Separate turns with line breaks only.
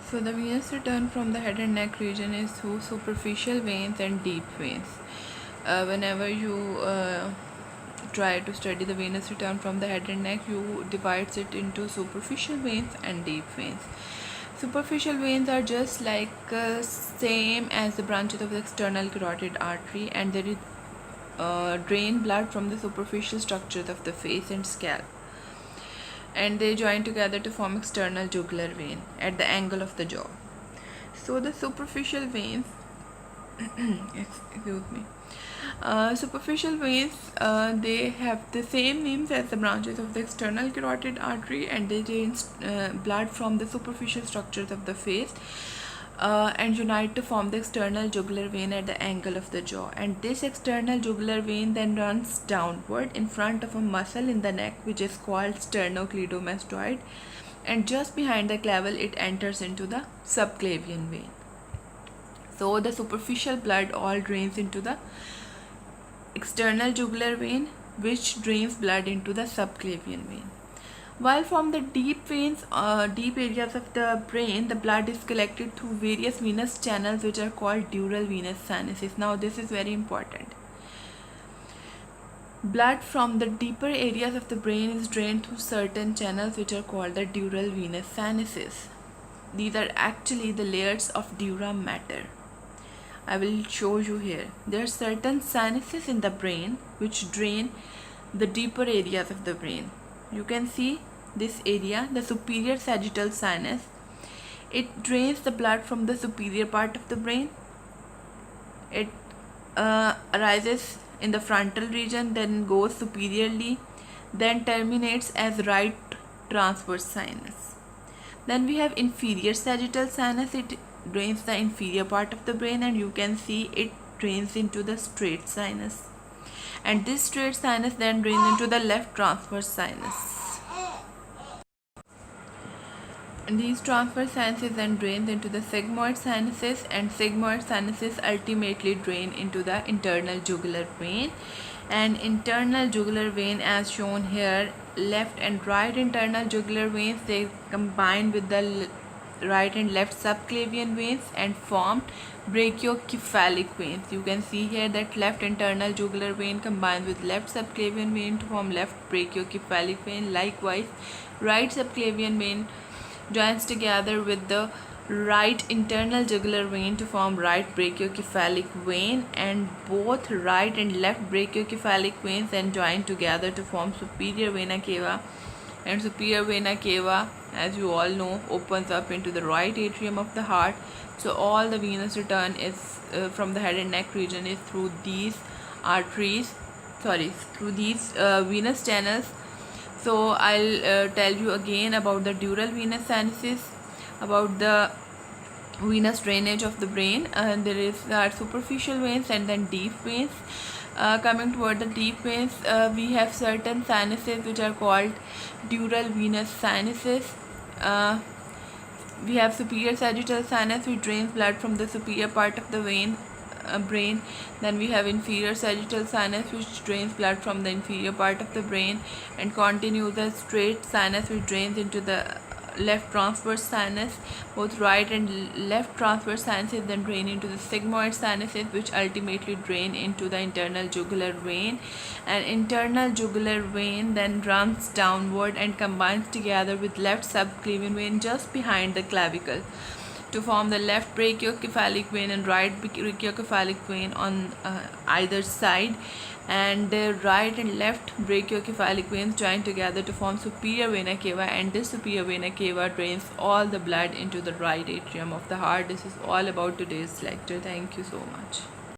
So the venous return from the head and neck region is through superficial veins and deep veins. Whenever you try to study the venous return from the head and neck, you divides it into superficial veins and deep veins. Superficial veins are just like same as the branches of the external carotid artery, and they drain blood from the superficial structures of the face and scalp, and they join together to form external jugular vein at the angle of the jaw. So the superficial veins excuse me, superficial veins, they have the same names as the branches of the external carotid artery, and they drain blood from the superficial structures of the face and unite to form the external jugular vein at the angle of the jaw. And this external jugular vein then runs downward in front of a muscle in the neck which is called sternocleidomastoid, and just behind the clavicle it enters into the subclavian vein. So the superficial blood all drains into the external jugular vein, which drains blood into the subclavian vein. While from the deep veins, deep areas of the brain, the blood is collected through various venous channels which are called dural venous sinuses. Now this is very important. Blood from the deeper areas of the brain is drained through certain channels which are called the dural venous sinuses. These are actually the layers of dura mater. I will show you here. There are certain sinuses in the brain which drain the deeper areas of the brain. You can see this area, the superior sagittal sinus. It drains the blood from the superior part of the brain. It arises in the frontal region, then goes superiorly, then terminates as right transverse sinus. Then we have inferior sagittal sinus. It drains the inferior part of the brain, and you can see it drains into the straight sinus, and this straight sinus then drains into the left transverse sinus, and these transverse sinuses then drains into the sigmoid sinuses, and sigmoid sinuses ultimately drain into the internal jugular vein. And internal jugular vein, as shown here, left and right internal jugular veins, they combine with the right and left subclavian veins and form brachiocephalic veins. You can see here that left internal jugular vein combines with left subclavian vein to form left brachiocephalic vein. Likewise, right subclavian vein joins together with the right internal jugular vein to form right brachiocephalic vein, and both right and left brachiocephalic veins then join together to form superior vena cava. And superior vena cava, as you all know, opens up into the right atrium of the heart. So all the venous return is from the head and neck region is through these through these venous channels. So I'll tell you again about the dural venous sinuses, about the venous drainage of the brain. There are superficial veins and then deep veins. Coming toward the deep veins, we have certain sinuses which are called dural venous sinuses. We have superior sagittal sinus which drains blood from the superior part of the brain. Then we have inferior sagittal sinus which drains blood from the inferior part of the brain, and continues the straight sinus which drains into the left transverse sinus. Both right and left transverse sinuses then drain into the sigmoid sinuses, which ultimately drain into the internal jugular vein. And internal jugular vein then runs downward and combines together with left subclavian vein just behind the clavicle to form the left brachiocephalic vein and right brachiocephalic vein on either side. And right and left brachiocephalic veins join together to form superior vena cava, and this superior vena cava drains all the blood into the right atrium of the heart. This is all about today's lecture. Thank you so much.